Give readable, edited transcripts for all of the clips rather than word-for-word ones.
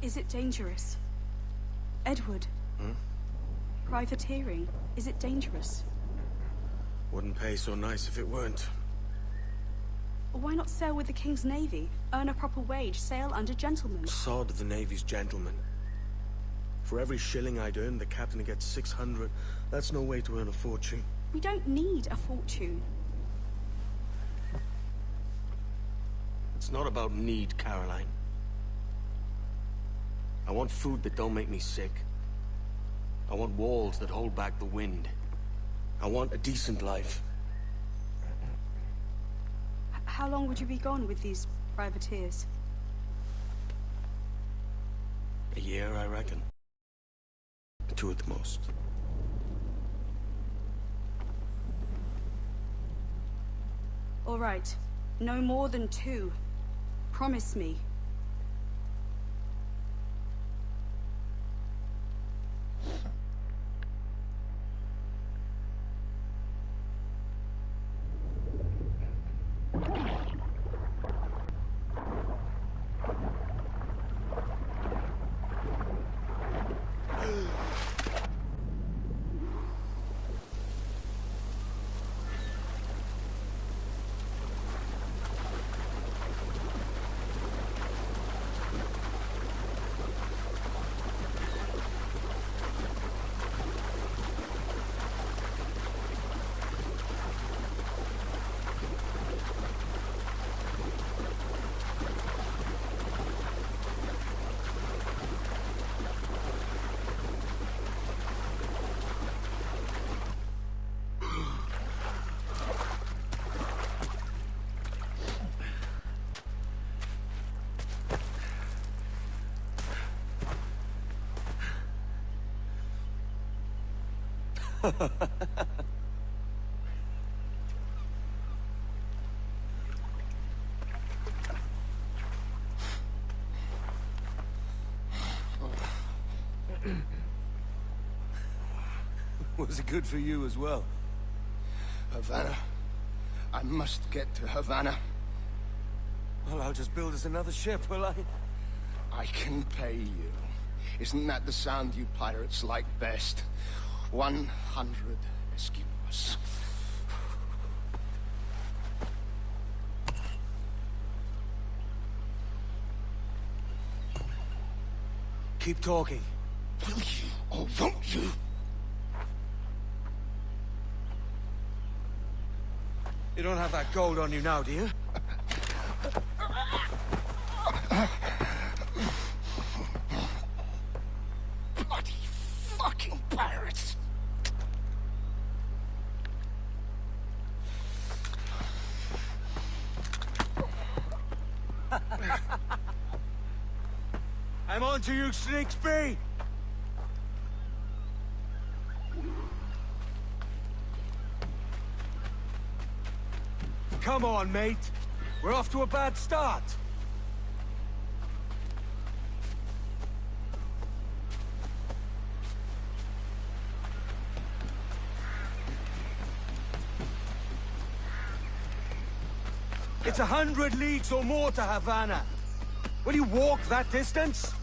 Is it dangerous? Edward? Hmm? Privateering, is it dangerous? Wouldn't pay so nice if it weren't. Why not sail with the King's Navy? Earn a proper wage, sail under gentlemen. Sod the Navy's gentlemen. For every shilling I'd earn, the captain gets 600. That's no way to earn a fortune. We don't need a fortune. It's not about need, Caroline. I want food that don't make me sick. I want walls that hold back the wind. I want a decent life. How long would you be gone with these privateers? A year, I reckon. 2 at the most. All right. No more than 2. Promise me. Was it good for you as well? Havana. I must get to Havana. Well, I'll just build us another ship, will I? I can pay you. Isn't that the sound you pirates like best? 100 esquimos. Keep talking. Will you or won't you? You don't have that gold on you now, do you? Bloody fucking pirates! I'm on to you, Slingsby! Come on, mate. We're off to a bad start. It's 100 leagues or more to Havana. Will you walk that distance?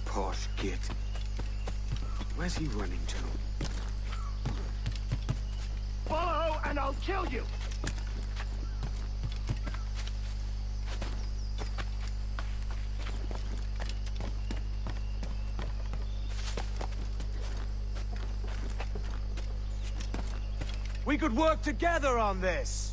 Posh git. Where's he running to? Follow and I'll kill you! We could work together on this!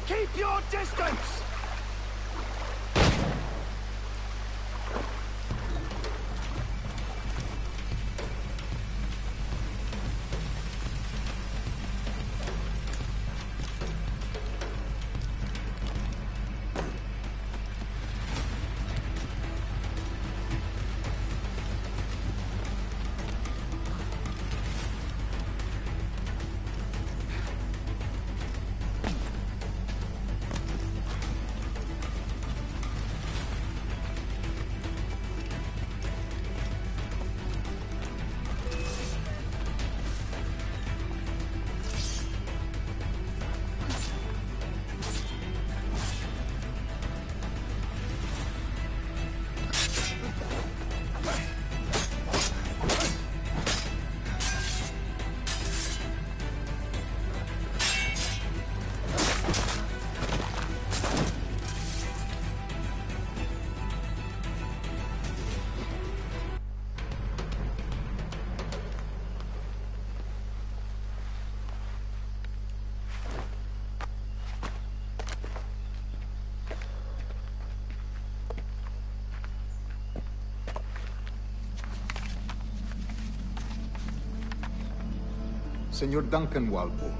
Keep your distance! Senor Duncan Walpole,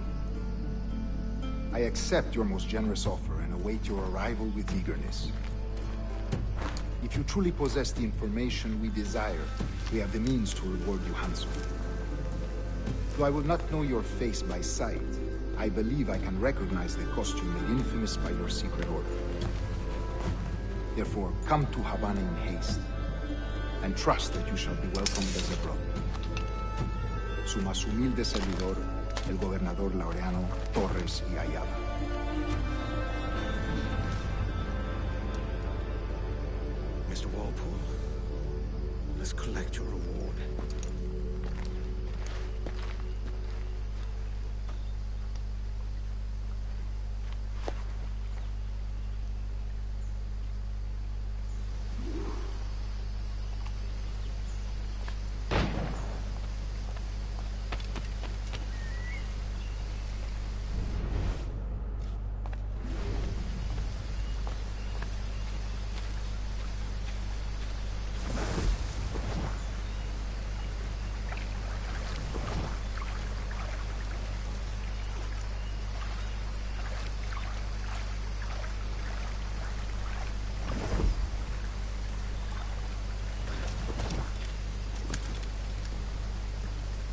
I accept your most generous offer and await your arrival with eagerness. If you truly possess the information we desire, we have the means to reward you handsomely. Though I will not know your face by sight, I believe I can recognize the costume made infamous by your secret order. Therefore, come to Havana in haste, and trust that you shall be welcomed as a brother. Su más humilde servidor, el gobernador Laureano Torres y Ayala. Mr. Walpole, let's collect your reward.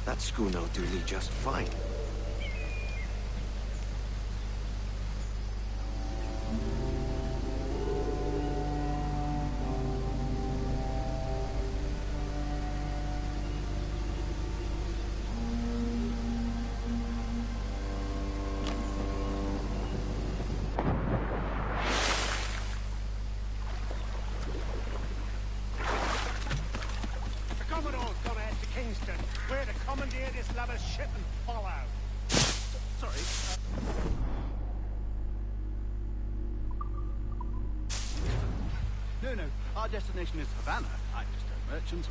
That schooner will do me just fine. another ship and follow. Sorry. No, our destination is Havana. I'm just a merchant.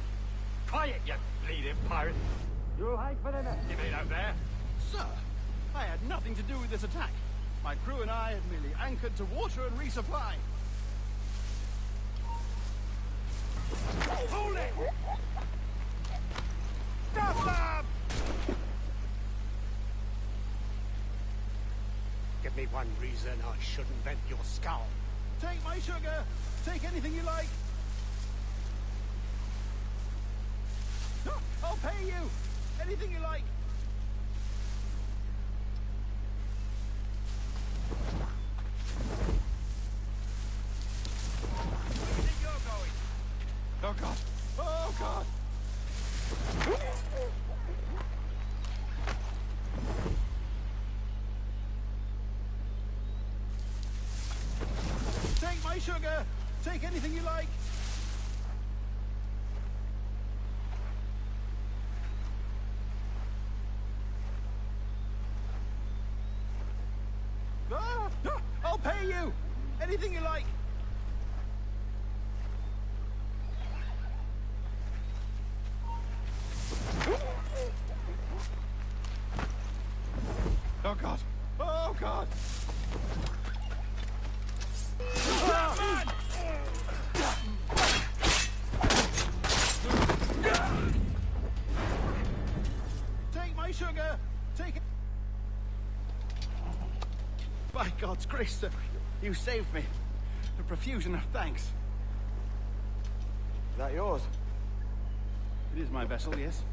Quiet, you bleeding pirate! You hang for the net, you mean out there? Sir, I had nothing to do with this attack. My crew and I had merely anchored to water and resupply. Hold it! Stop them! Give me one reason I shouldn't vent your skull. Take my sugar! Take anything you like! No, I'll pay you! Anything you like! Where do you think you're going? Oh God! Oh God! Take my sugar! Take anything you like! I'll pay you! Anything you like! Oh God! Oh God! Take my sugar! Take it! By God's grace, sir, you saved me. A profusion of thanks. Is that yours? It is my vessel, yes.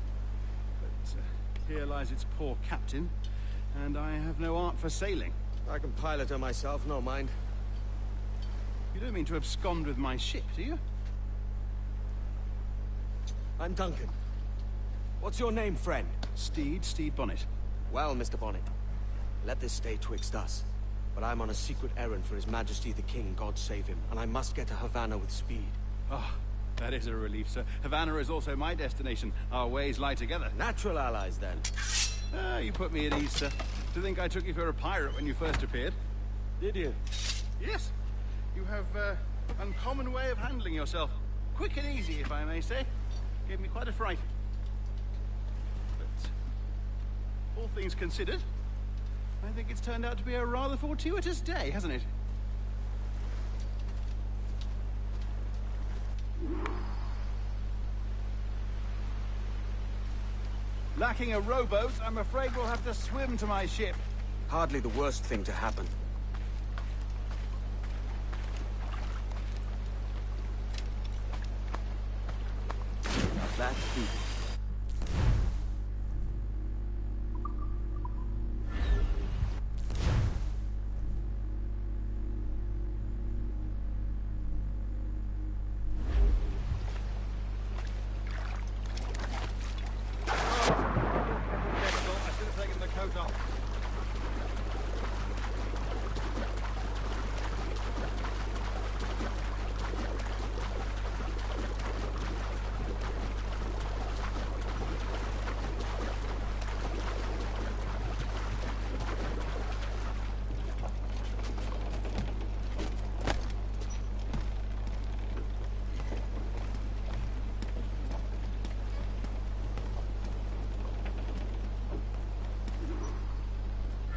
But here lies its poor captain, and I have no art for sailing. I can pilot her myself, no mind. You don't mean to abscond with my ship, do you? I'm Duncan. What's your name, friend? Stede Bonnet. Well, Mr. Bonnet, let this stay twixt us. But I'm on a secret errand for His Majesty the King, God save him, and I must get to Havana with speed. Oh, that is a relief, sir. Havana is also my destination. Our ways lie together. Natural allies, then. Ah, you put me at ease, sir. To think I took you for a pirate when you first appeared. Did you? Yes. You have an uncommon way of handling yourself. Quick and easy, if I may say. Gave me quite a fright. But all things considered, I think it's turned out to be a rather fortuitous day, hasn't it? Lacking a rowboat, I'm afraid we'll have to swim to my ship. Hardly the worst thing to happen. That people.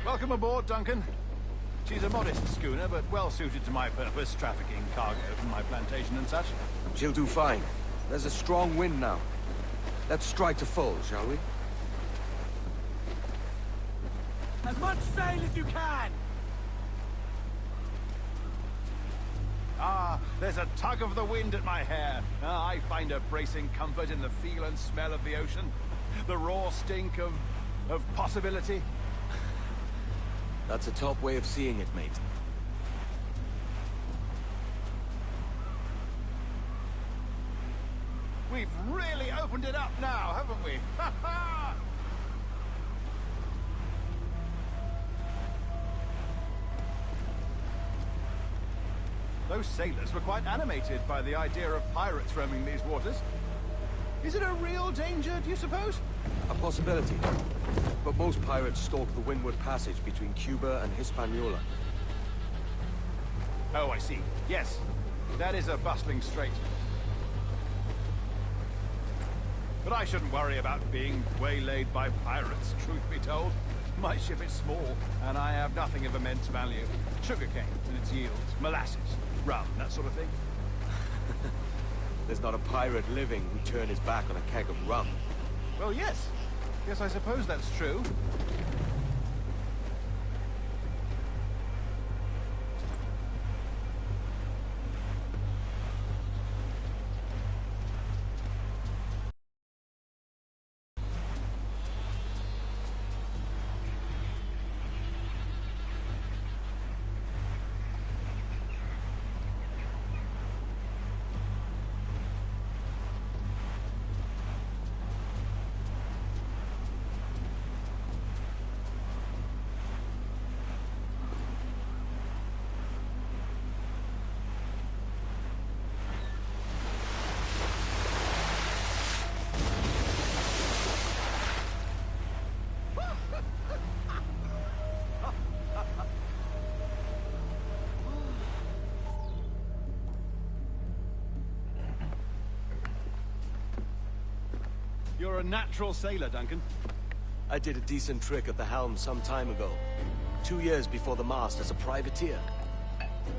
Welcome aboard, Duncan. She's a modest schooner, but well suited to my purpose, trafficking cargo from my plantation and such. She'll do fine. There's a strong wind now. Let's strike to full, shall we? As much sail as you can! Ah, there's a tug of the wind at my hair. Ah, I find a bracing comfort in the feel and smell of the ocean. The raw stink of possibility. That's a top way of seeing it, mate. We've really opened it up now, haven't we? Ha ha! Those sailors were quite animated by the idea of pirates roaming these waters. Is it a real danger, do you suppose? A possibility. But most pirates stalk the Windward Passage between Cuba and Hispaniola. Oh, I see. Yes. That is a bustling strait. But I shouldn't worry about being waylaid by pirates, truth be told. My ship is small, and I have nothing of immense value. Sugarcane and its yields, molasses, rum, that sort of thing. There's not a pirate living who'd turn his back on a keg of rum. Well, yes. Yes, I suppose that's true. You're a natural sailor, Duncan. I did a decent trick at the helm some time ago. 2 years before the mast as a privateer.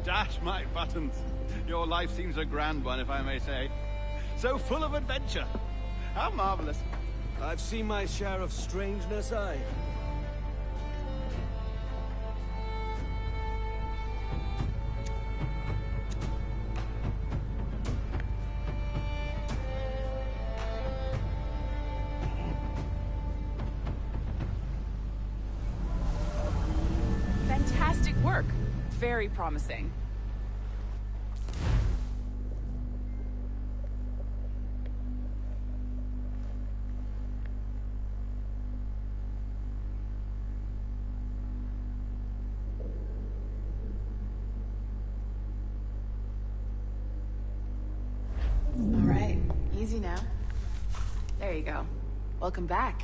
Dash my buttons. Your life seems a grand one, if I may say. So full of adventure. How marvelous. I've seen my share of strangeness, aye. Fantastic work. Very promising. All right, easy now. There you go. Welcome back.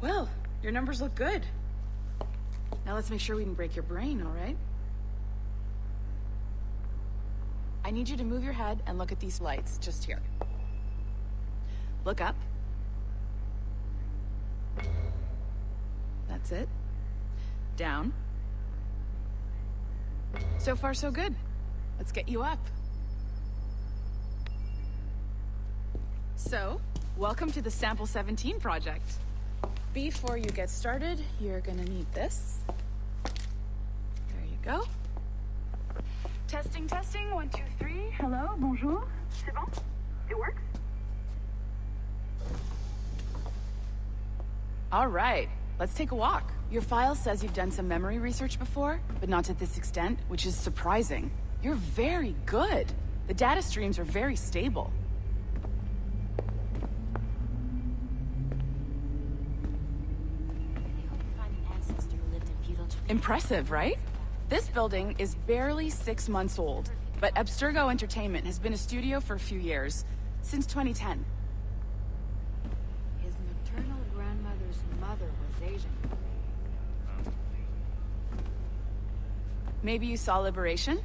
Well, your numbers look good. Now let's make sure we can break your brain, all right? I need you to move your head and look at these lights just here. Look up. That's it. Down. So far, so good. Let's get you up. So, welcome to the Sample 17 project. Before you get started, you're gonna need this. There you go. Testing, testing, 1, 2, 3. Hello, bonjour. C'est bon? It works? All right, let's take a walk. Your file says you've done some memory research before, but not to this extent, which is surprising. You're very good. The data streams are very stable. Impressive, right? This building is barely 6 months old, but Abstergo Entertainment has been a studio for a few years, since 2010. His maternal grandmother's mother was Asian. Maybe you saw Liberation?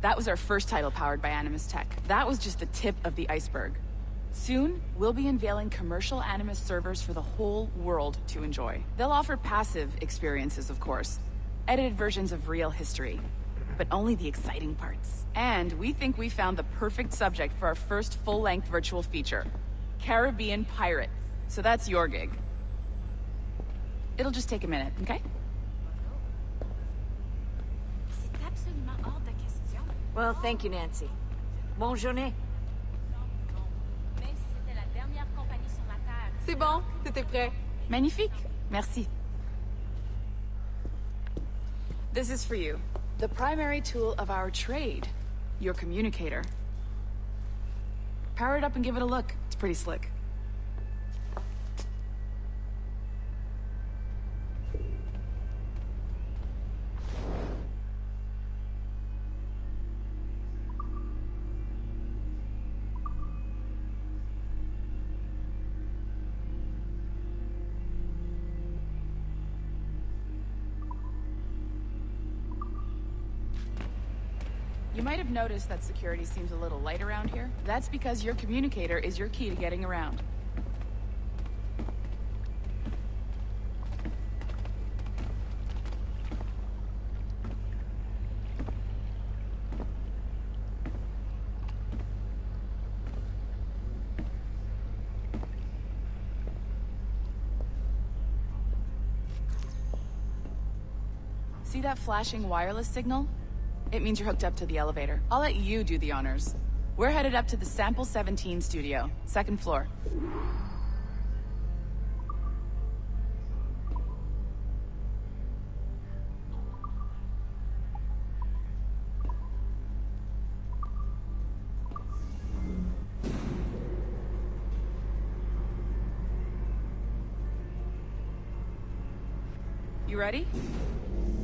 That was our first title powered by Animus Tech. That was just the tip of the iceberg. Soon, we'll be unveiling commercial Animus servers for the whole world to enjoy. They'll offer passive experiences, of course. Edited versions of real history. But only the exciting parts. And we think we found the perfect subject for our first full-length virtual feature. Caribbean pirates. So that's your gig. It'll just take a minute, okay? C'est absolument hors de question. Well, thank you, Nancy. Bonne journée. C'est bon, t'étais prêt. Magnifique. Merci. This is for you. The primary tool of our trade. Your communicator. Power it up and give it a look. It's pretty slick. You might have noticed that security seems a little light around here. That's because your communicator is your key to getting around. See that flashing wireless signal? It means you're hooked up to the elevator. I'll let you do the honors. We're headed up to the Sample 17 studio, 2nd floor. You ready?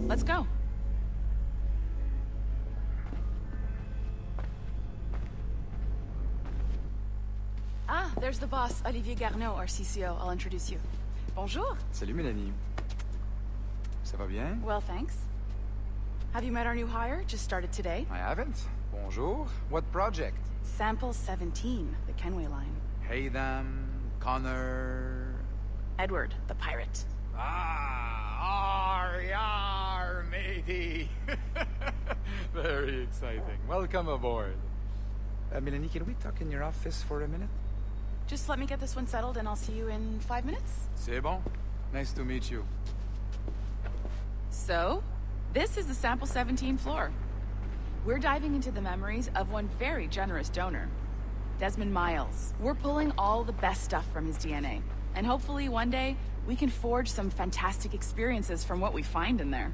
Let's go. Ah, there's the boss, Olivier Garneau, our CCO. I'll introduce you. Bonjour. Salut, Mélanie. Ça va bien? Well, thanks. Have you met our new hire? Just started today. I haven't. Bonjour. What project? Sample 17, the Kenway line. Haytham, Connor... Edward, the pirate. Ah, yar, matey. Very exciting. Welcome aboard. Mélanie, can we talk in your office for a minute? Just let me get this one settled and I'll see you in 5 minutes. C'est bon. Nice to meet you. So, this is the Sample 17 floor. We're diving into the memories of one very generous donor, Desmond Miles. We're pulling all the best stuff from his DNA. And hopefully one day, we can forge some fantastic experiences from what we find in there.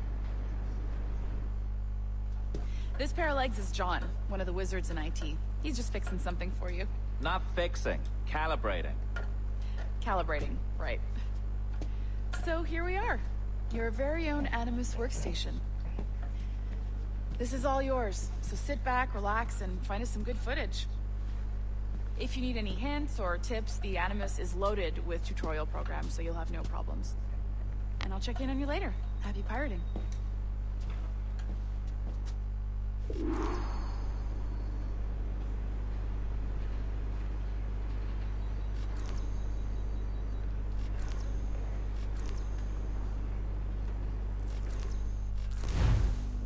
This pair of legs is John, one of the wizards in IT. He's just fixing something for you. Not fixing, calibrating. Calibrating, right. So here we are, your very own Animus workstation. This is all yours, so sit back, relax, and find us some good footage. If you need any hints or tips, the Animus is loaded with tutorial programs, so you'll have no problems. And I'll check in on you later. Happy pirating.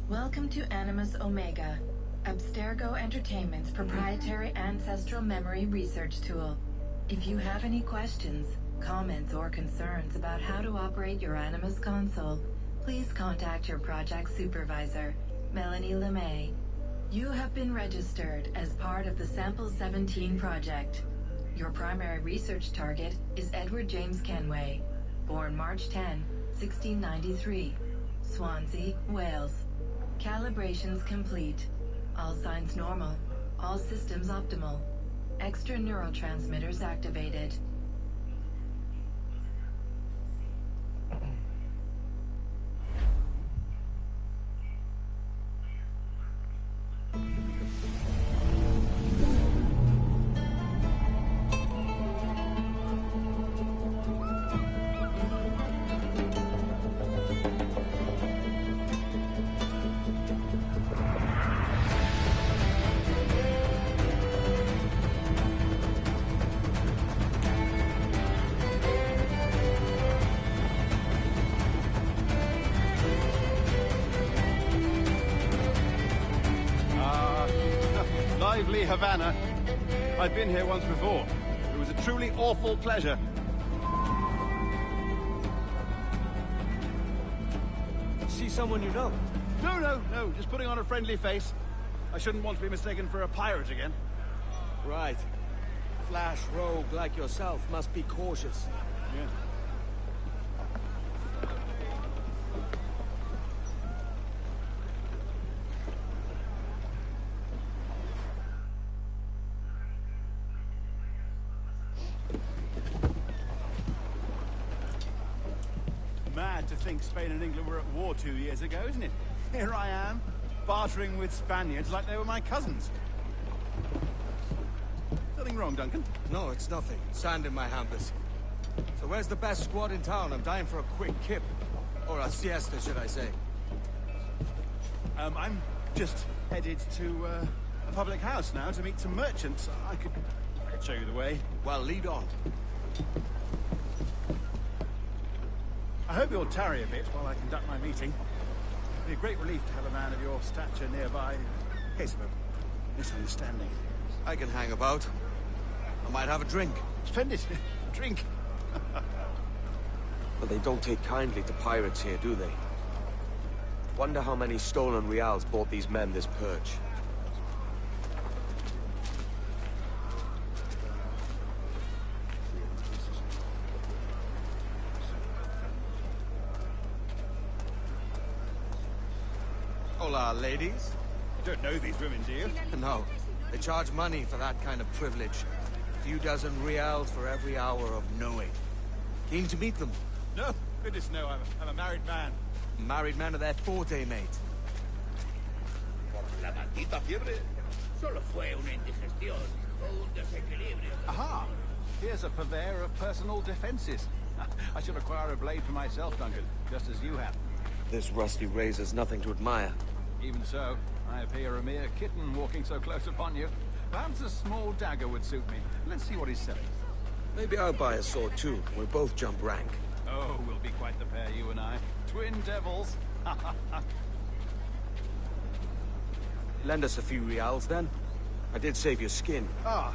Welcome to Animus Omega, Abstergo Entertainment's proprietary ancestral memory research tool. If you have any questions, comments, or concerns about how to operate your Animus console, please contact your project supervisor, Melanie LeMay. You have been registered as part of the Sample 17 project. Your primary research target is Edward James Kenway, born March 10, 1693, Swansea, Wales. Calibrations complete. All signs normal. All systems optimal. Extra neurotransmitters activated. Lively Havana. I've been here once before. It was a truly awful pleasure. See someone you know? No. Just putting on a friendly face. I shouldn't want to be mistaken for a pirate again. Right. Flash rogue like yourself must be cautious. Yeah. Mad to think Spain and England were at war 2 years ago, isn't it? Here I am, bartering with Spaniards like they were my cousins. Nothing wrong, Duncan? No, it's nothing. Sand in my hampers. So where's the best squad in town? I'm dying for a quick kip. Or a siesta, should I say. I'm just headed to a public house now to meet some merchants. I could show you the way. Well, lead on. I hope you'll tarry a bit while I conduct my meeting. It'd be a great relief to have a man of your stature nearby in case of a misunderstanding. I can hang about. I might have a drink. Splendid. Drink. But they don't take kindly to pirates here, do they? Wonder how many stolen reals bought these men this purge. Hola, ladies. You don't know these women, do you? No. They charge money for that kind of privilege. A few dozen reals for every hour of knowing. Keen to meet them? No. Goodness, no. I'm a married man. Married man of their forte, mate. Por la maldita fiebre, solo fue una indigestión o un desequilibrio. Aha! Here's a purveyor of personal defenses. I should acquire a blade for myself, Duncan, just as you have. This rusty razor's nothing to admire. Even so, I appear a mere kitten walking so close upon you. Perhaps a small dagger would suit me. Let's see what he's selling. Maybe I'll buy a sword too. We'll both jump rank. Oh, we'll be quite the pair, you and I. Twin devils. Lend us a few reals, then. I did save your skin. Ah,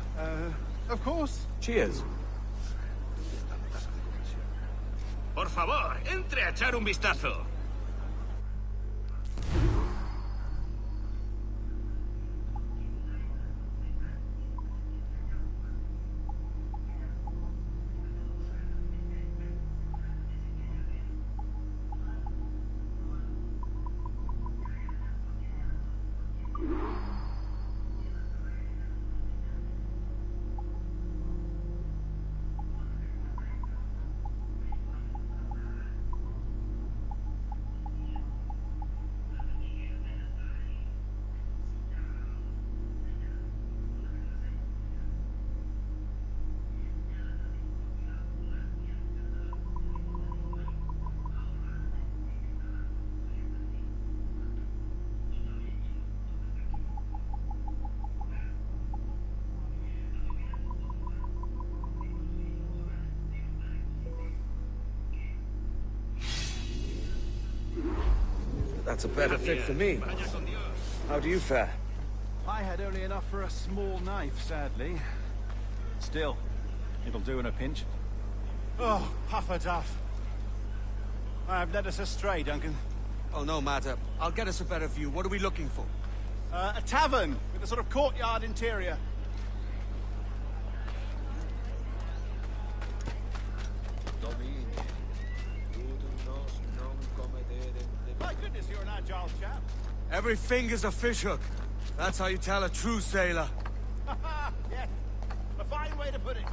of course. Cheers. Por favor, entre a echar un vistazo. That's a better fit for me. How do you fare? I had only enough for a small knife, sadly. Still, it'll do in a pinch. Oh, puffer duff. I have led us astray, Duncan. Oh, no matter. I'll get us a better view. What are we looking for? A tavern with a sort of courtyard interior. My goodness, you're an agile chap. Every finger's a fishhook. That's how you tell a true sailor. Yes, a fine way to put it.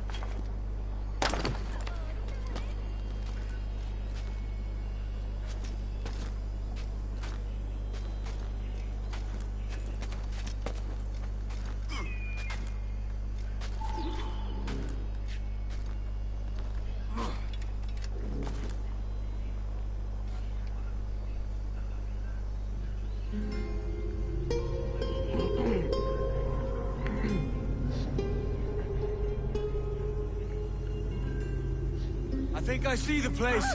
I think I see the place.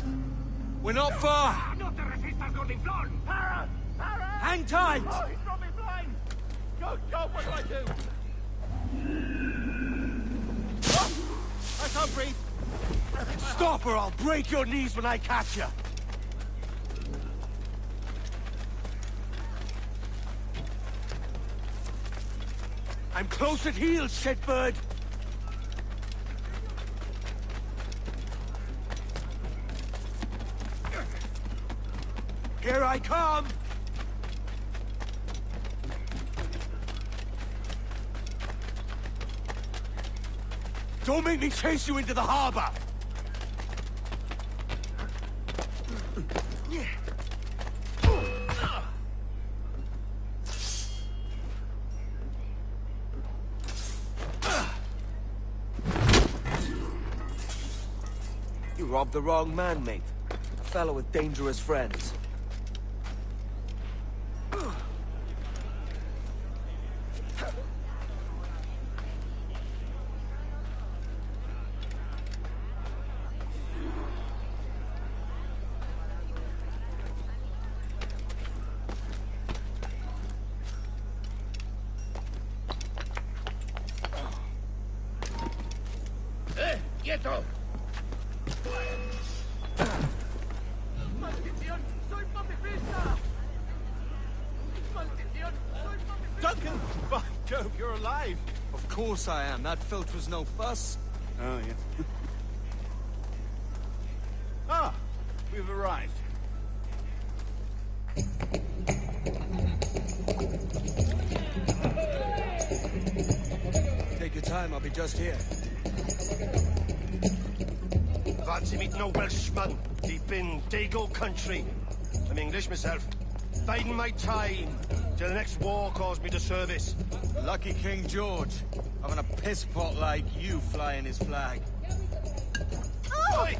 We're not far. No te resistas, gordinflón. Para! Para! Hang tight! Oh, he's got me blind. Go, go, what do I do? Oh, I can't breathe. Stop or I'll break your knees when I catch you. I'm close at heel, shitbird. Here I come! Don't make me chase you into the harbor! You robbed the wrong man, mate. A fellow with dangerous friends. ¡Quieto! ¡Maldición! ¡Soy pacifista! ¡Maldición! ¡Soy pacifista! Duncan! By Jove, you're alive! Of course I am. That filch was no fuss. Oh, yeah. Ah, we've arrived. Take your time, I'll be just here. Fancy meeting no Welshman deep in Dago country. I'm English myself. Biding my time till the next war calls me to service. Lucky King George, having a piss pot like you flying his flag. Oi!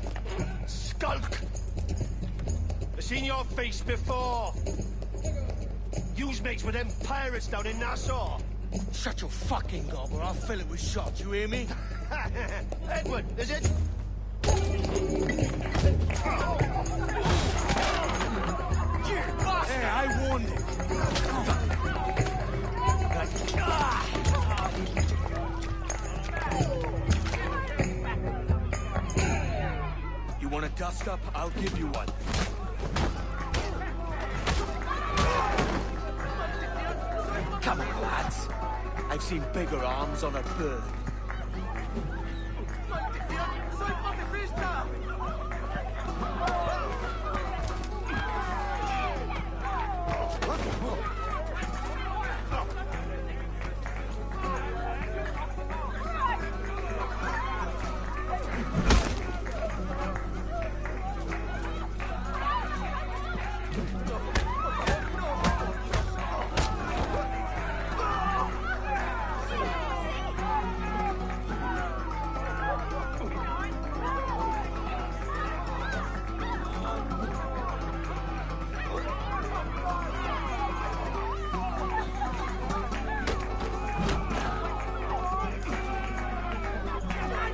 Skulk! I've seen your face before. You's mates with them pirates down in Nassau. Shut your fucking gob or I'll fill it with shot, you hear me? Edward, is it? You bastard! Hey, I warned him. You want a dust-up? I'll give you one. Come on, lads. I've seen bigger arms on a bird. ¡Soy pacifista!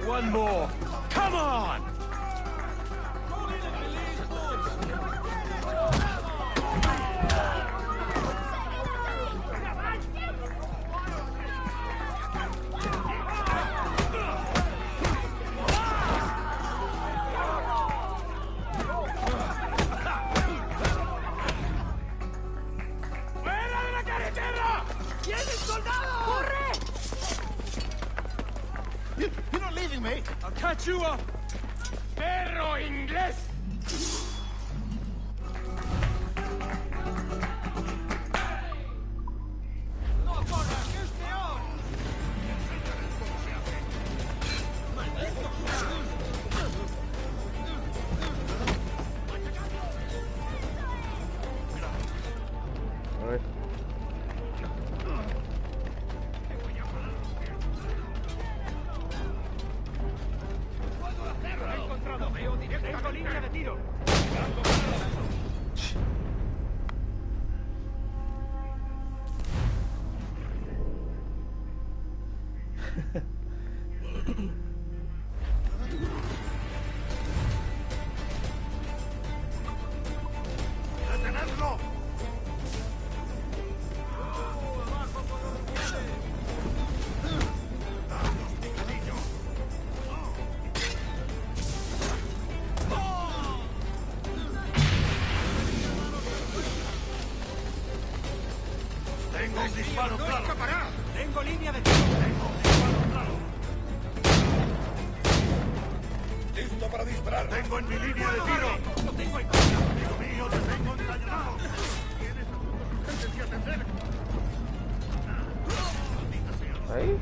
One more. Come on! ¡Fuera de la carretera! ¡Tienes soldado! ¡Corre! You're not leaving me. I'll catch you up! ¡Perro inglés! ¡No corras, que es peor! ¡Lo he encontrado! ¡Veo directo! ¡Tengo línea de tiro! ¡Detenedlo! Tengo un disparo ¡No claro. escapará! ¡Tengo línea de tiro! Tengo un disparo claro. Listo para disparar. Tengo en mi línea de tiro. ¡Lo tengo en contra! Amigo mío, te tengo encañonado. Tienes a tus agentes que atender. Ahí.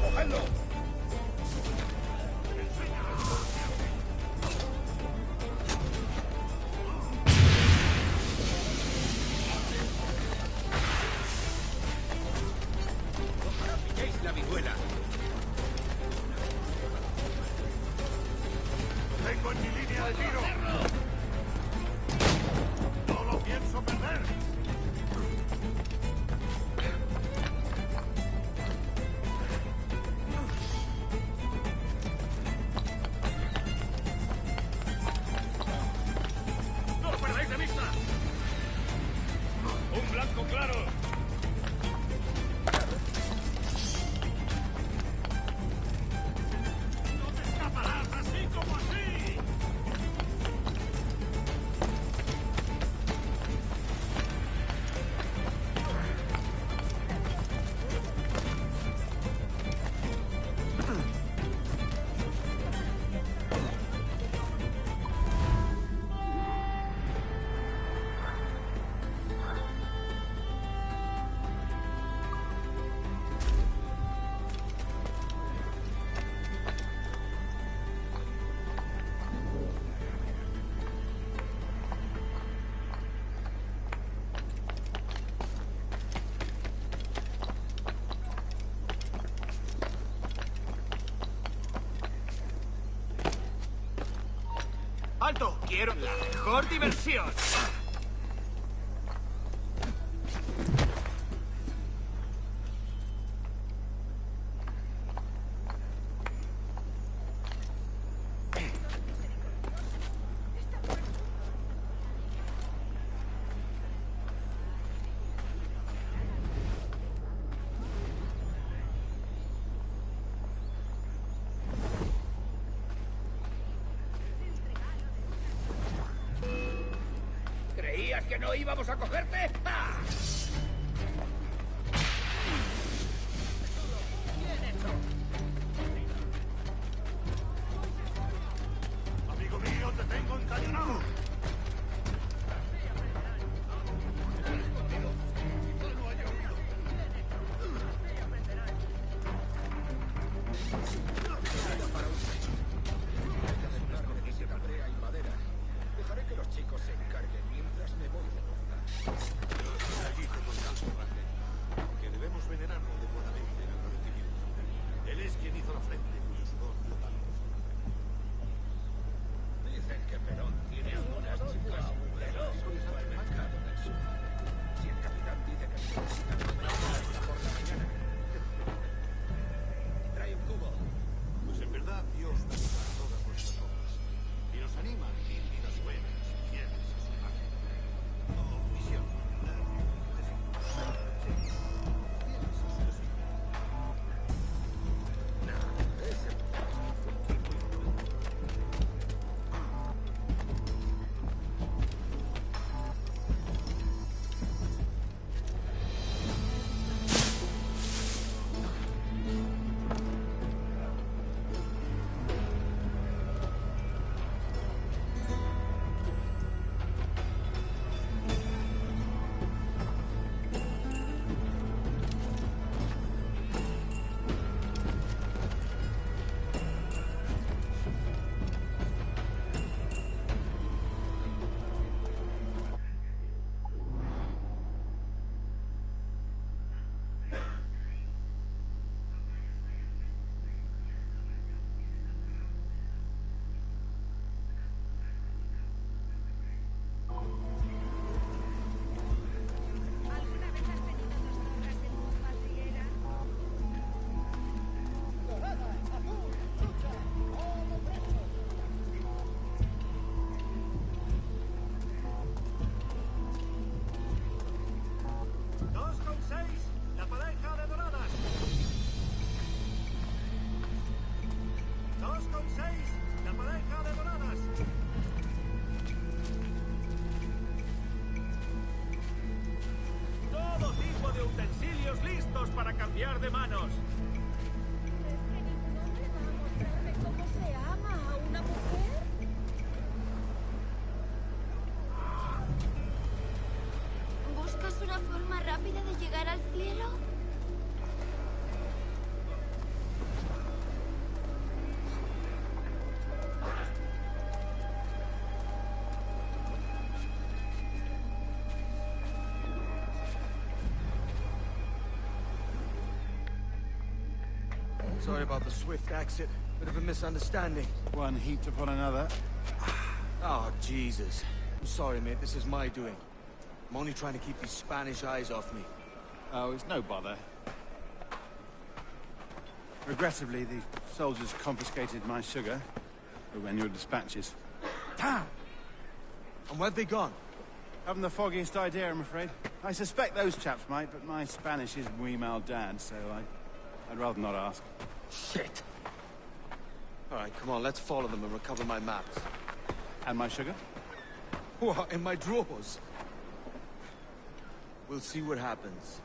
¡Cógelo! ¡Pilléis la vihuela! Tengo en mi línea de tiro. No lo pienso perder. ¡Alto! ¡Quiero la mejor diversión! ¿Creías que no íbamos a cogerte? ¡Ah! Amigo mío, te tengo encañonado. Dejaré que los chicos se encarguen mientras me voy de vuelta. Allí te contará su coraje, que debemos venerarlo de buenamente en el recibimiento. Él es quien hizo la frente cuyo sudor dio tal. Dicen que Perón tiene algunas chicas veloz junto al mercado del sur. Si el capitán dice que necesitan una por la mañana, trae un cubo. Pues en verdad Dios bendiga todas nuestras obras y nos anima a vivir vidas buenas y fieles a su imagen. Oh, misión. Para cambiar de manos. ¿Cómo se ama a una mujer? ¿Buscas una forma rápida de llegar al cielo? Sorry about the swift exit. Bit of a misunderstanding. One heaped upon another. Oh, Jesus. I'm sorry, mate. This is my doing. I'm only trying to keep these Spanish eyes off me. Oh, it's no bother. Regrettably, the soldiers confiscated my sugar when your dispatches. Damn! And where've they gone? Haven't the foggiest idea, I'm afraid. I suspect those chaps might, but my Spanish is muy mal dad, so I'd rather not ask. Shit! All right, come on, let's follow them and recover my maps. And my sugar? What, in my drawers? We'll see what happens.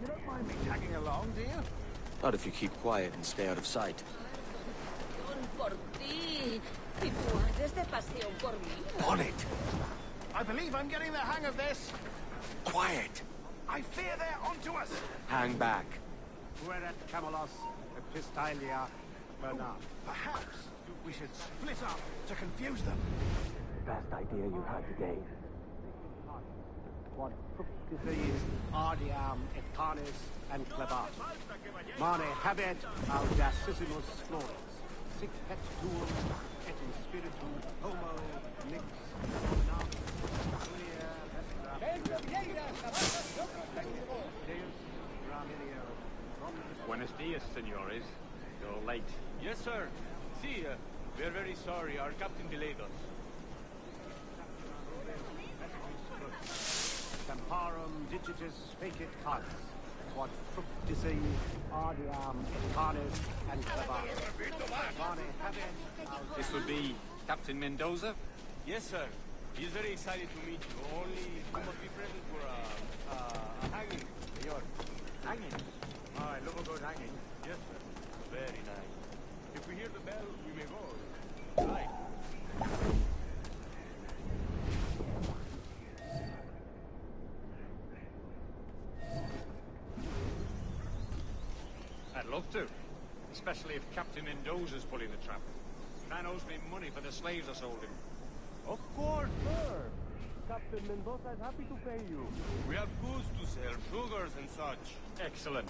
You don't mind me tagging along, do you? Not if you keep quiet and stay out of sight. Por ti. Si tú haces de pasión por mí. On it! I believe I'm getting the hang of this. Quiet! I fear they're onto us. Hang back. Fuera Camelos, Epistalia, enough. Perhaps we should split up to confuse them. Best idea you had today. What disease ardiam et canis and clevat. Mane habet audacissimus flores. Sic et tuum et in spiritu homo nix Buenos dias, senores. You're late. Yes, sir. See, we're very sorry. Our captain delayed us. Temparum digitis fecit canis. Quod fructisi ardiam et canis and clevat. Mane habet This would be Captain Mendoza? Yes, sir. He's very excited to meet you. Only you must be present for a hanging, senor. Hanging? I love a good hanging. Yes, sir. Very nice. If we hear the bell, we may go. Right. I'd love to. Especially if Captain Mendoza's pulling the trap. Man owes me money for the slaves I sold him. Of course, sir. Captain Mendoza is happy to pay you. We have goods to sell, sugars and such. Excellent.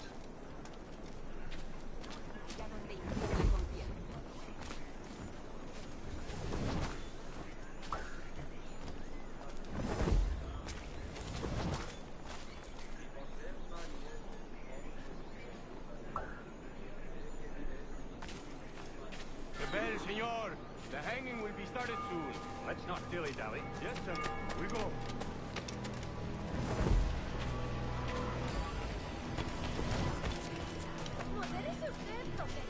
The bell, senor. The hanging will be started soon. Let's not dilly-dally. Yes, sir. We go. Modérese usted, profesor.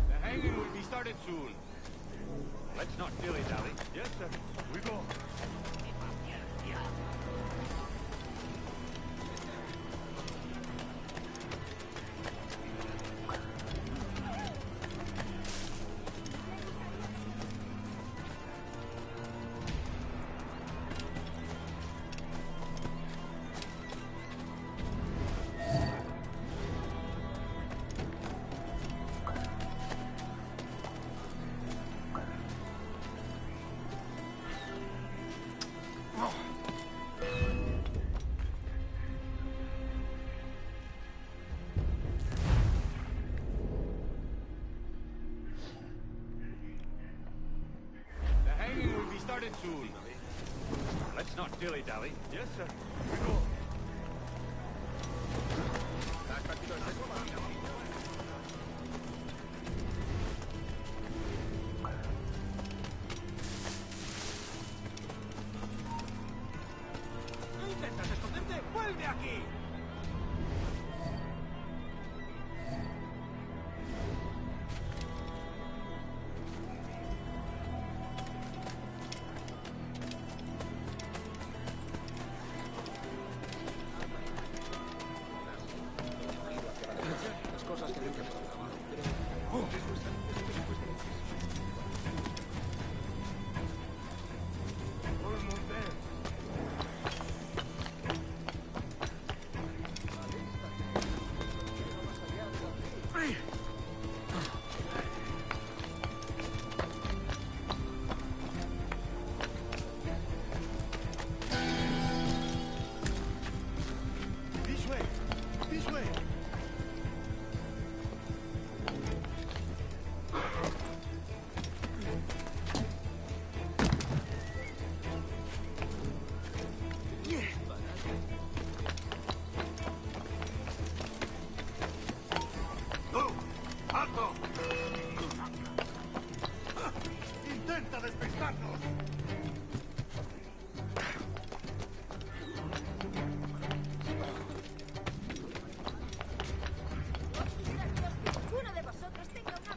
The hanging will be started soon. Let's not dilly-dally. Yes, sir. We go. The hanging will be started soon. Let's not dilly-dally. Yes, sir. We go. ¿Qué intentas esconderte? ¡Vuelve aquí! Las cosas que nunca This way! This way! ¡No! ¡Alto! ¡Intenta despistarnos! Uno de vosotros tenga una...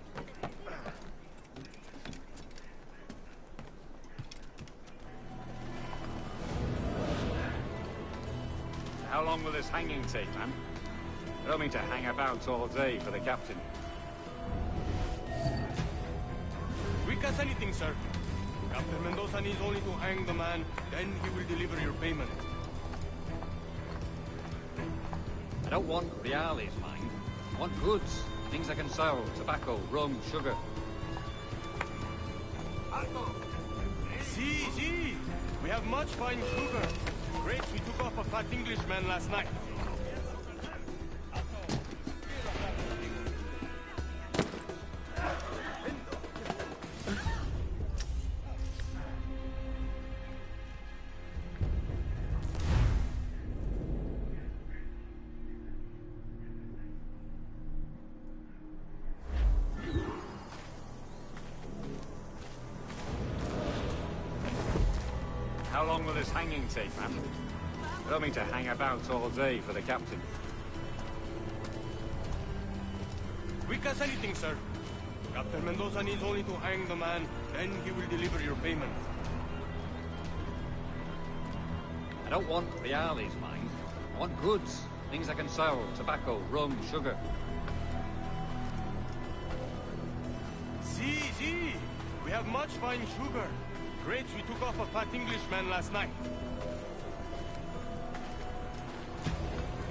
How long will this hanging take, man? I don't mean to hang about all day for the captain. Quick as anything, sir. Captain Mendoza needs only to hang the man, then he will deliver your payment. I don't want reales, mind. I want goods. Things I can sell. Tobacco, rum, sugar. See. We have much fine sugar. Grapes we took off a fat Englishman last night. How long will this hanging take, man? I don't mean to hang about all day for the captain. Quick as anything, sir. Captain Mendoza needs only to hang the man, then he will deliver your payment. I don't want reales, mind. I want goods. Things I can sell. Tobacco, rum, sugar. See. We have much fine sugar. Grapes we took off a fat Englishman last night.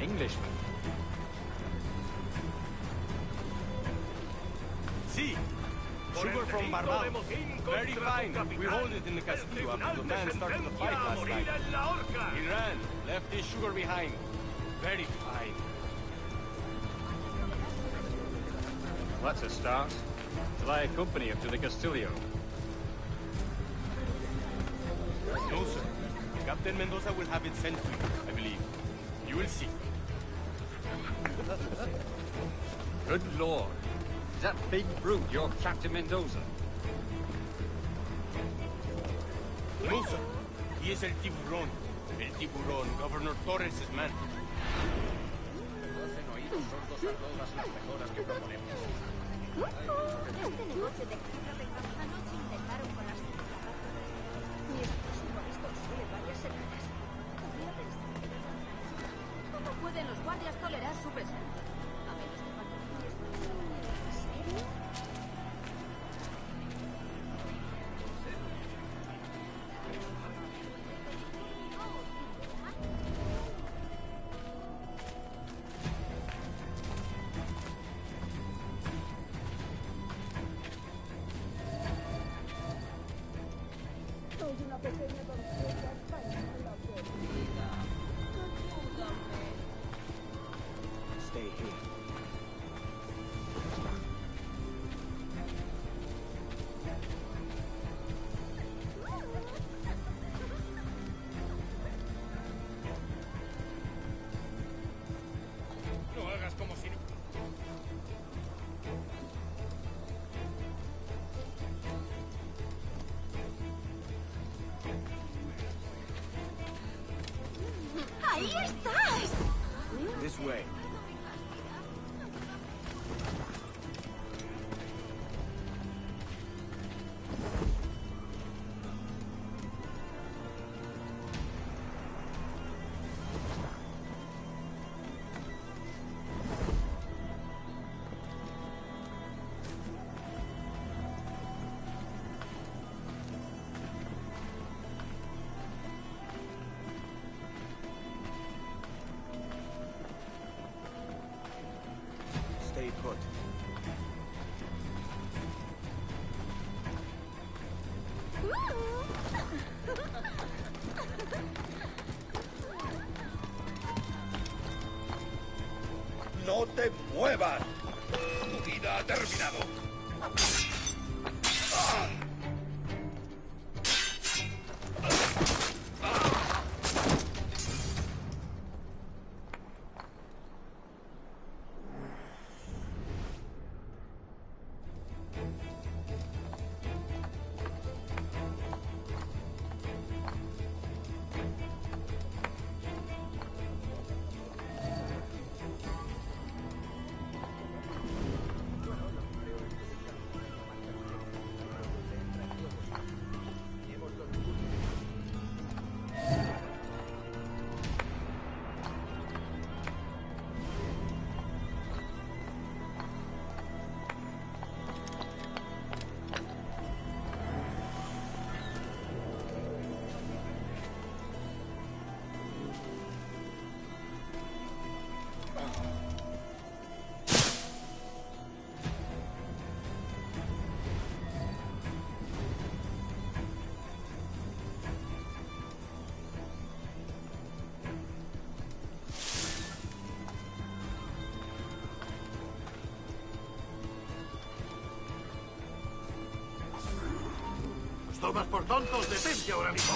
Englishman? See. Sugar from Barbados. Very fine. We hold it in the Castillo after the man started the fight last night. He ran, left his sugar behind. Very fine. Well, that's a start. Shall I accompany him to the Castillo? No, sir. Captain Mendoza will have it sent to you, I believe. You will see. Good lord. Is that big brute your Captain Mendoza? No, sir. He is El Tiburón. El Tiburón, Governor Torres' man. Hacen oídos sordos a todas las mejoras que proponemos. Este negocio de anoche intentaron con las mi esposo por esto suele varias semanas. Podría pensar que ¿cómo pueden los guardias tolerar su presencia? A menos de patrullas. ¿En serio? Una pequeña doncella española perdida. Ayúdame. Stay here. No hagas como si... ¡Ahí estás! This way. Stay put. ¡No te muevas! Tu vida ha terminado. ¿Nos tomas por tontos? ¡Detente ahora mismo!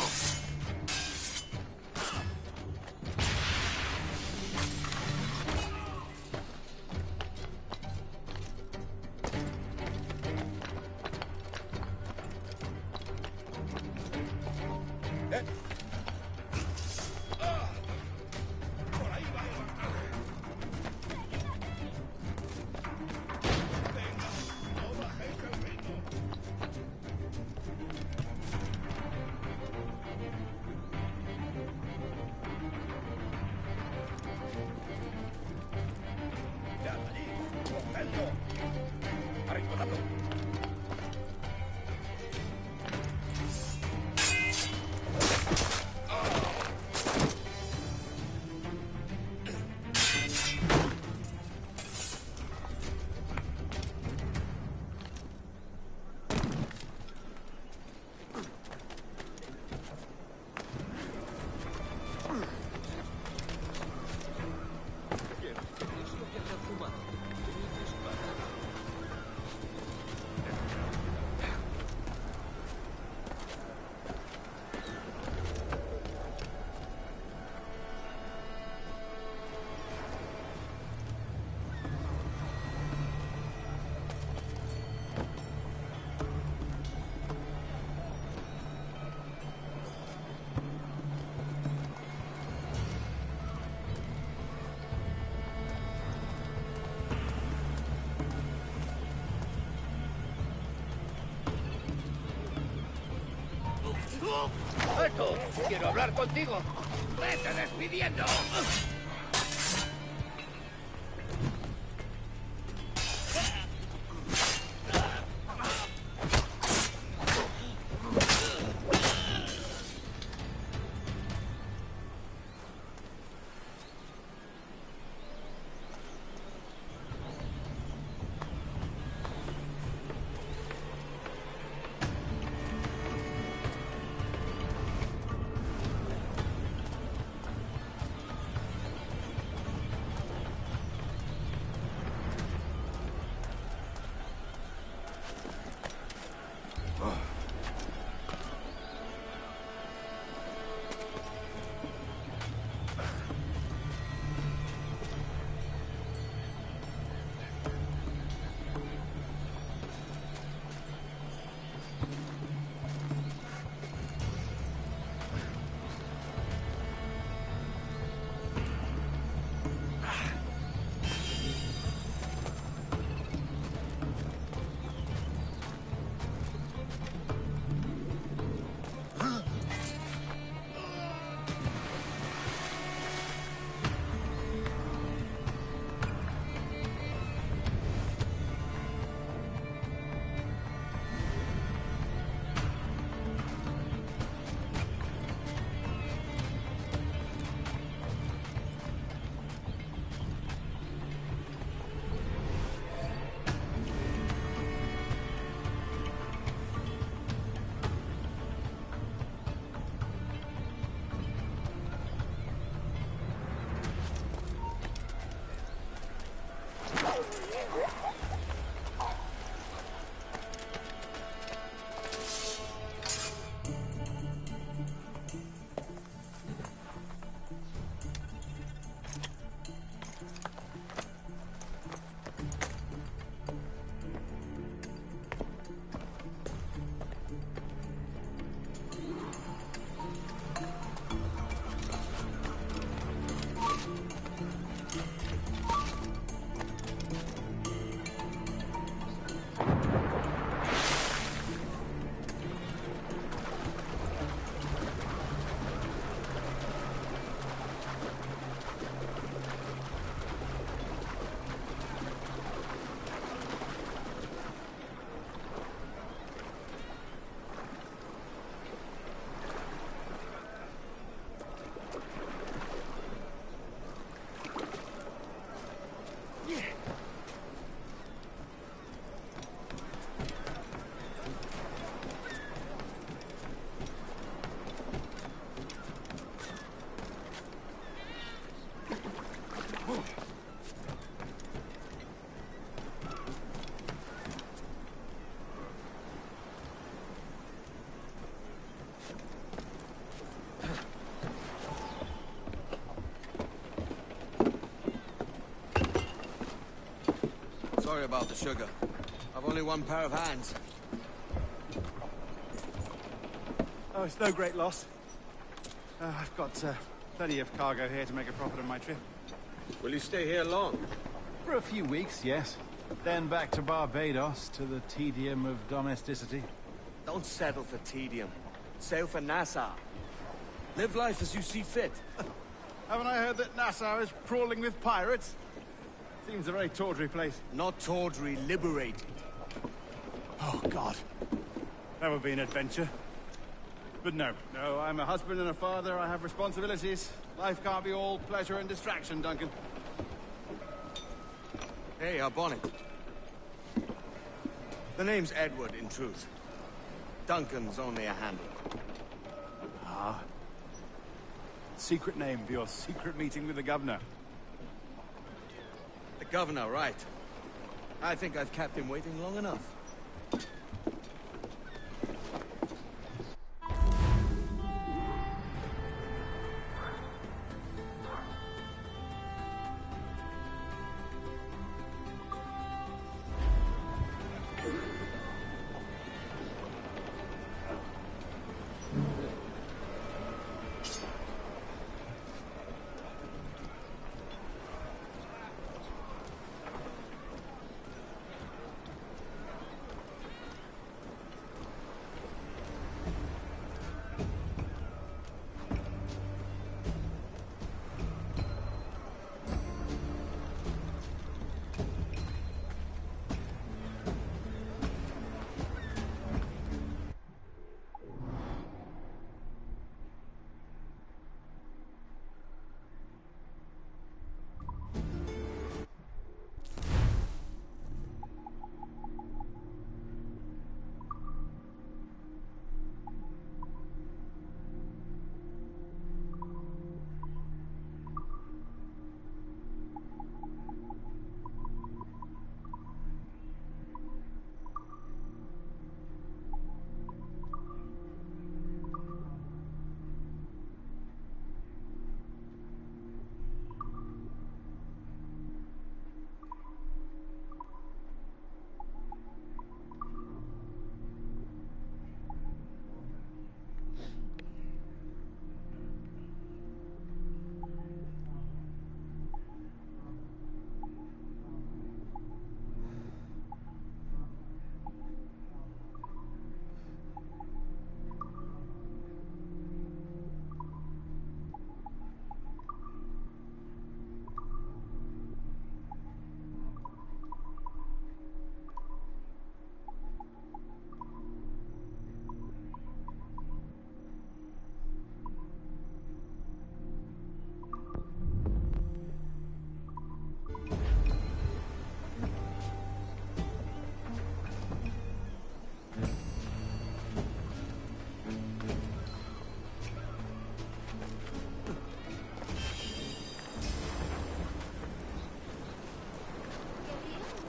¡Alto! ¡Quiero hablar contigo! ¡Vete despidiendo! Sorry about the sugar. I've only one pair of hands. Oh, it's no great loss. I've got plenty of cargo here to make a profit on my trip. Will you stay here long? For a few weeks, yes. Then back to Barbados, to the tedium of domesticity. Don't settle for tedium. Sail for Nassau. Live life as you see fit. Haven't I heard that Nassau is crawling with pirates? Seems a very tawdry place. Not tawdry, liberated. Oh, God. That would be an adventure. But no, I'm a husband and a father. I have responsibilities. Life can't be all pleasure and distraction, Duncan. Hey, our bonnet. The name's Edward, in truth. Duncan's only a handle. Ah. Secret name for your secret meeting with the governor. The governor, right. I think I've kept him waiting long enough.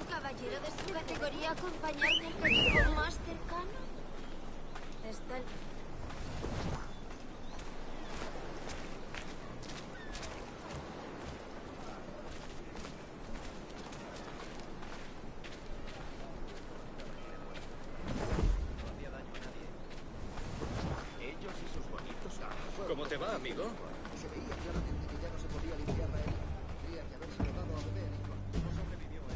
¿Caballero de su categoría acompañarme al callejón más cercano? Está el... Ellos y sus bonitos. ¿Cómo te va, amigo? Se veía claramente que ya no se podía limpiar la herida. Tendría que haberse dado a beber y no sobrevivió él.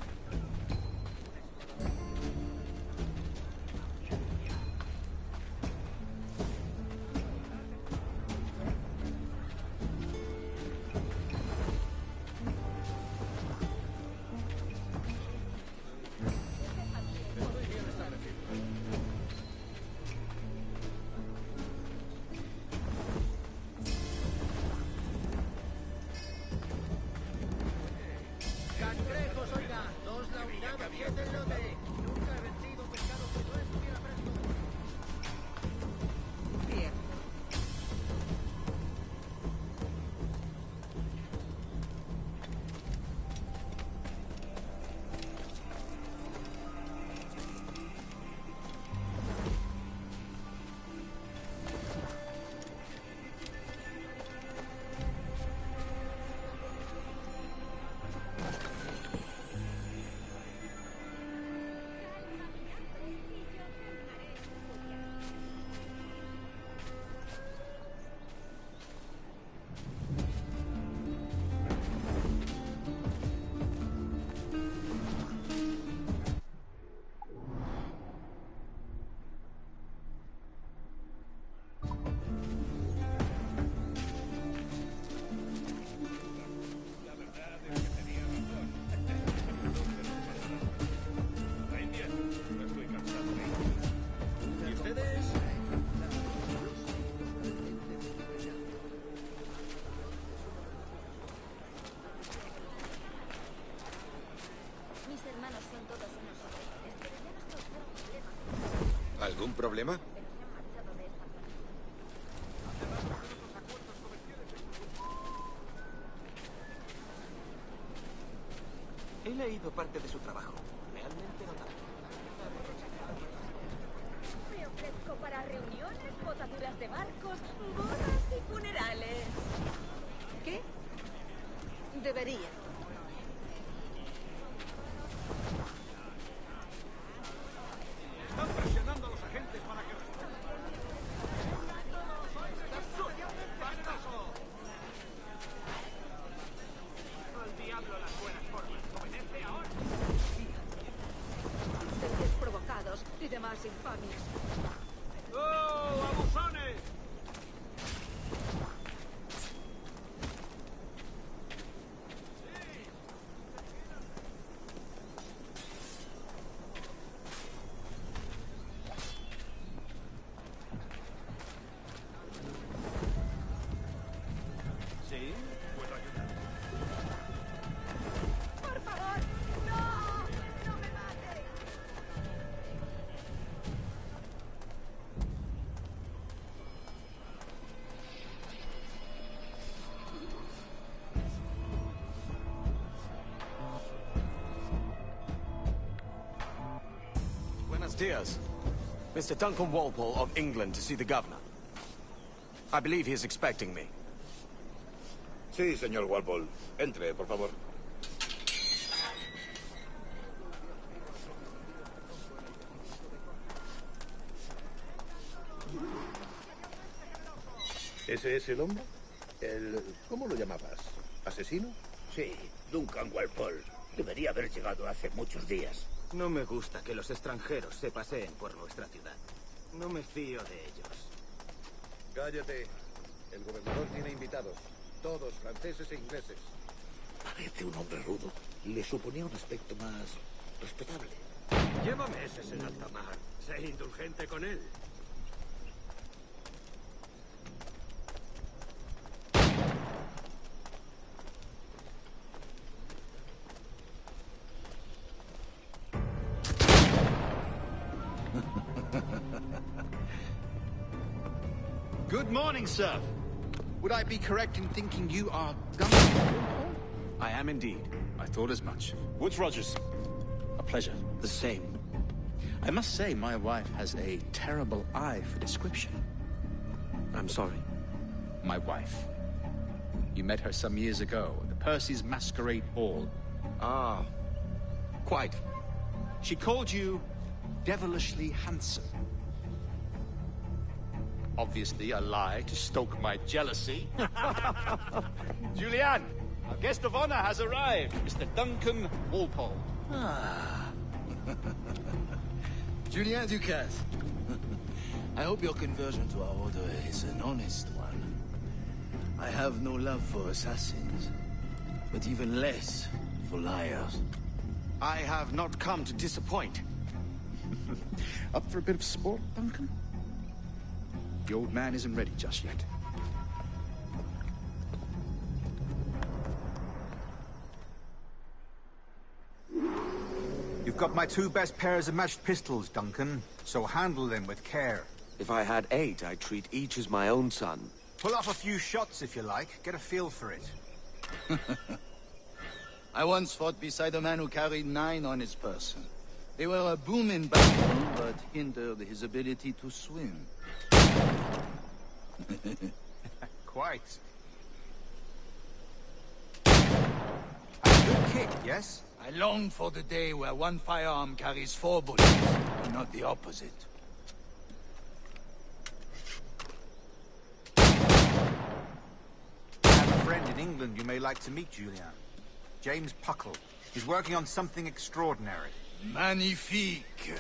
¿Algún problema? He leído parte de su trabajo. Realmente notable. Me ofrezco para reuniones, botaduras de barcos, bodas y funerales. ¿Qué? Debería. Están presionando a los agentes para que... Al diablo las buenas formas. Obedece ahora. Incendios provocados y demás infamias. ¡Oh, abusones! ¿Sí? ¿Puedo ayudar? ¡Por favor! ¡No! ¡No me mates! Buenos dias. Mr. Duncan Walpole of England to see the governor. I believe he is expecting me. Sí, señor Walpole. Entre, por favor. ¿Ese es el hombre? ¿Cómo lo llamabas? ¿Asesino? Sí, Duncan Walpole. Debería haber llegado hace muchos días. No me gusta que los extranjeros se paseen por nuestra ciudad. No me fío de ellos. Cállate. El gobernador tiene invitados. Todos franceses e ingleses. Parece un hombre rudo. Le suponía un aspecto más respetable. Lleva meses en alta mar. Sé indulgente con él. Good morning, sir. Would I be correct in thinking you are Duncan? I am indeed. I thought as much. Woods Rogers. A pleasure. The same. I must say, my wife has a terrible eye for description. I'm sorry. My wife. You met her some years ago at the Percy's Masquerade Ball. Ah, quite. She called you devilishly handsome. Obviously a lie to stoke my jealousy. Julianne, our guest of honor has arrived, Mr. Duncan Walpole. Ah. Julien Ducasse. I hope your conversion to our order is an honest one. I have no love for assassins, but even less for liars. I have not come to disappoint. Up for a bit of sport, Duncan? The old man isn't ready just yet. You've got my two best pairs of matched pistols, Duncan, so handle them with care. If I had 8, I'd treat each as my own son. Pull off a few shots if you like. Get a feel for it. I once fought beside a man who carried 9 on his person. They were a boom in battle, but hindered his ability to swim. Quite. A good kick, yes? I long for the day where one firearm carries 4 bullets, and not the opposite. I have a friend in England you may like to meet, Julian. James Puckle. He's working on something extraordinary. Magnifique!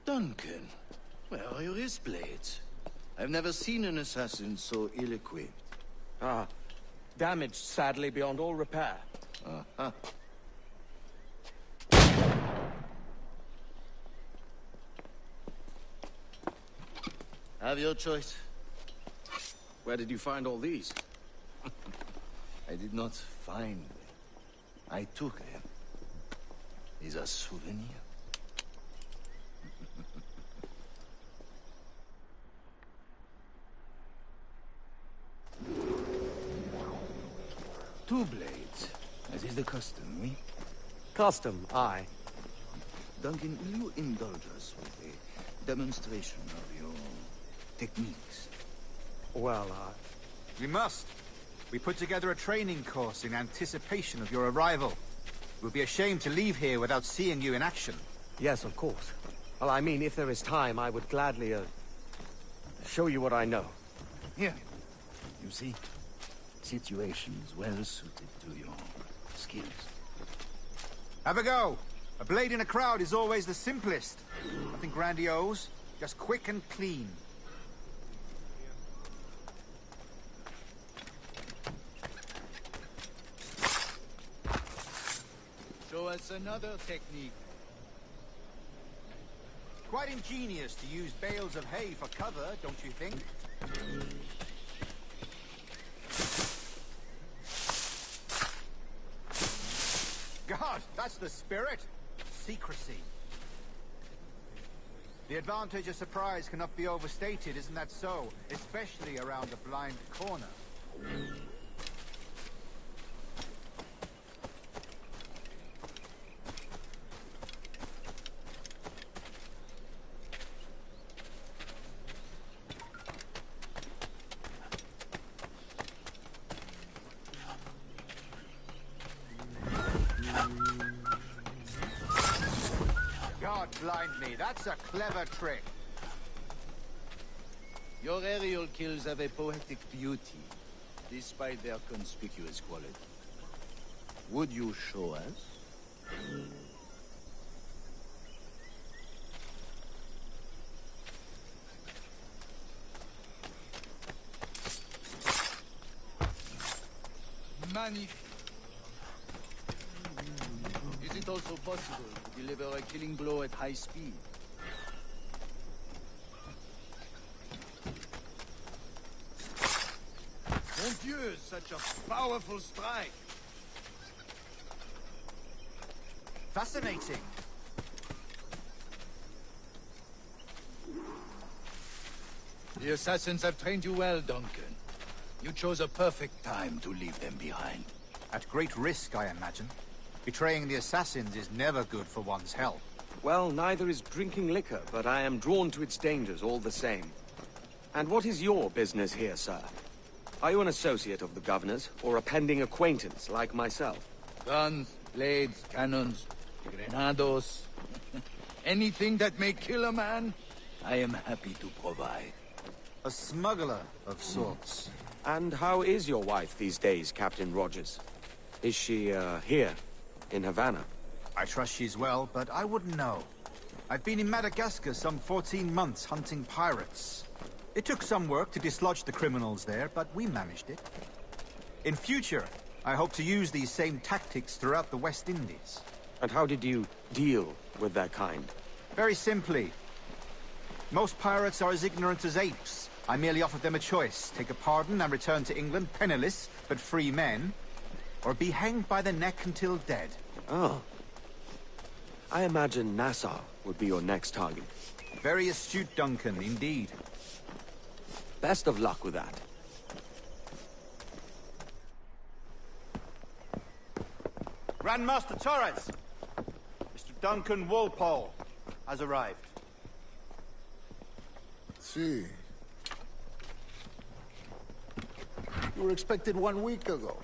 Duncan, where are your wrist blades? I've never seen an assassin so ill-equipped. Ah, Damaged, sadly, beyond all repair. Uh-huh. Have your choice. Where did you find all these? I did not find them. I took them. Is a souvenir. Two blades, as is the custom, oui? Custom, aye. Duncan, will you indulge us with a demonstration of your techniques? Well, We must. We put together a training course in anticipation of your arrival. It would be a shame to leave here without seeing you in action. Yes, of course. Well, I mean, if there is time, I would gladly, show you what I know. Here. You see? Situations well suited to your skills. Have a go. A blade in a crowd is always the simplest. Nothing grandiose, just quick and clean. Show us another technique. Quite ingenious to use bales of hay for cover, don't you think? God, that's the spirit. Secrecy. The advantage of surprise cannot be overstated, isn't that so? Especially around the blind corner. God blind me, that's a clever trick. Your aerial kills have a poetic beauty, despite their conspicuous quality. Would you show us? Magnifique. Is it also possible to deliver a killing blow at high speed? Mon Dieu, such a powerful strike! Fascinating. The assassins have trained you well, Duncan. You chose a perfect time to leave them behind. At great risk, I imagine. Betraying the assassins is never good for one's health. Well, neither is drinking liquor, but I am drawn to its dangers all the same. And what is your business here, sir? Are you an associate of the governor's, or a pending acquaintance like myself? Guns, blades, cannons, grenados. Anything that may kill a man, I am happy to provide. A smuggler of sorts. And how is your wife these days, Captain Rogers? Is she, here, in Havana? I trust she's well, but I wouldn't know. I've been in Madagascar some 14 months hunting pirates. It took some work to dislodge the criminals there, but we managed it. In future, I hope to use these same tactics throughout the West Indies. And how did you deal with that kind? Very simply. Most pirates are as ignorant as apes. I merely offered them a choice. Take a pardon and return to England penniless, but free men. Or be hanged by the neck until dead. Oh. I imagine Nassau would be your next target. Very astute, Duncan, indeed. Best of luck with that. Grandmaster Torres! Mr. Duncan Walpole has arrived. See. You were expected 1 week ago.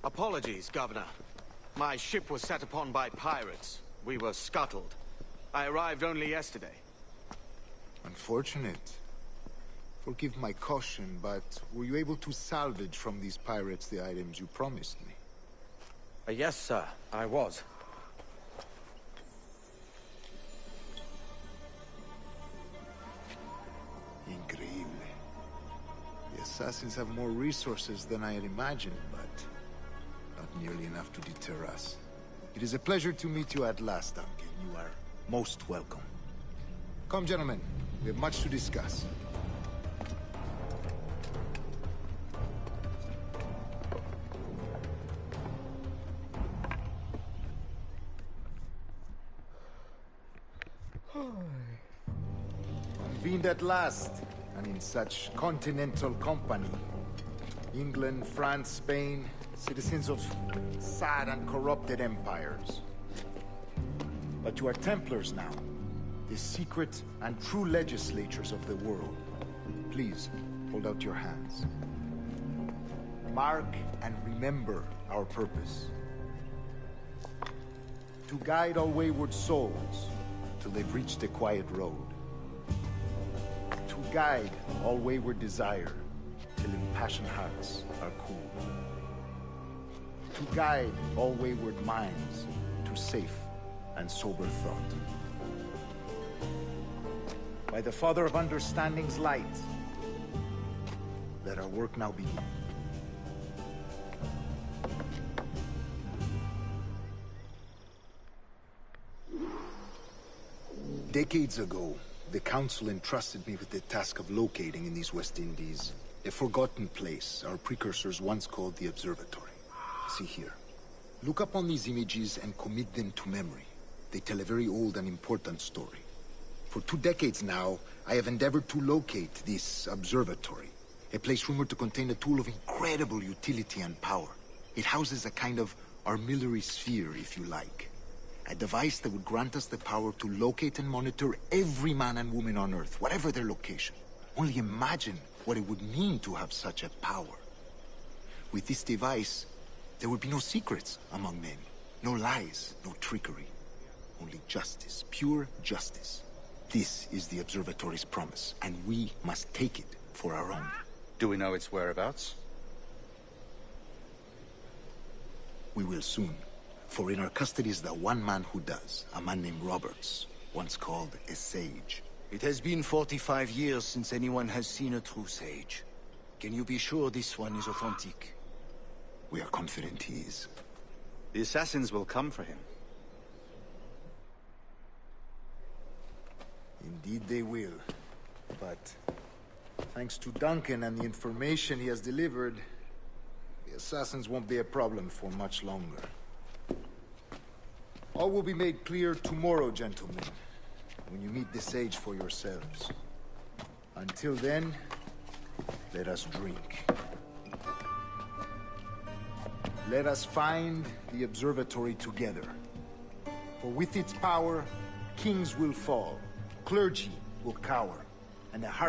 Apologies, Governor. My ship was set upon by pirates. We were scuttled. I arrived only yesterday. Unfortunate. Forgive my caution, but were you able to salvage from these pirates the items you promised me? Yes, sir, I was. Increíble. The assassins have more resources than I had imagined, but not nearly enough to deter us. It is a pleasure to meet you at last, Duncan. You are most welcome. Come, gentlemen. We have much to discuss. Convened at last, and in such continental company. England, France, Spain, citizens of sad and corrupted empires. But you are Templars now, the secret and true legislators of the world. Please, hold out your hands. Mark and remember our purpose. To guide all wayward souls till they've reached the quiet road. To guide all wayward desire till impassioned hearts are cool. To guide all wayward minds to safe and sober thought. By the Father of Understanding's light, let our work now begin. Decades ago, the Council entrusted me with the task of locating in these West Indies a forgotten place our precursors once called the Observatory. See here. Look up on these images and commit them to memory. They tell a very old and important story. For 2 decades now, I have endeavored to locate this observatory, a place rumored to contain a tool of incredible utility and power. It houses a kind of armillary sphere, if you like. A device that would grant us the power to locate and monitor every man and woman on Earth, whatever their location. Only imagine what it would mean to have such a power. With this device, there would be no secrets among men, no lies, no trickery. Only justice, pure justice. This is the Observatory's promise, and we must take it for our own. Do we know its whereabouts? We will soon. For in our custody is the one man who does, a man named Roberts, once called a sage. It has been 45 years since anyone has seen a true sage. Can you be sure this one is authentic? We are confident he is. The assassins will come for him. Indeed they will. But thanks to Duncan and the information he has delivered, the assassins won't be a problem for much longer. All will be made clear tomorrow, gentlemen, when you meet the sage for yourselves. Until then, let us drink. Let us find the observatory together. For with its power, kings will fall, clergy will cower, and the heart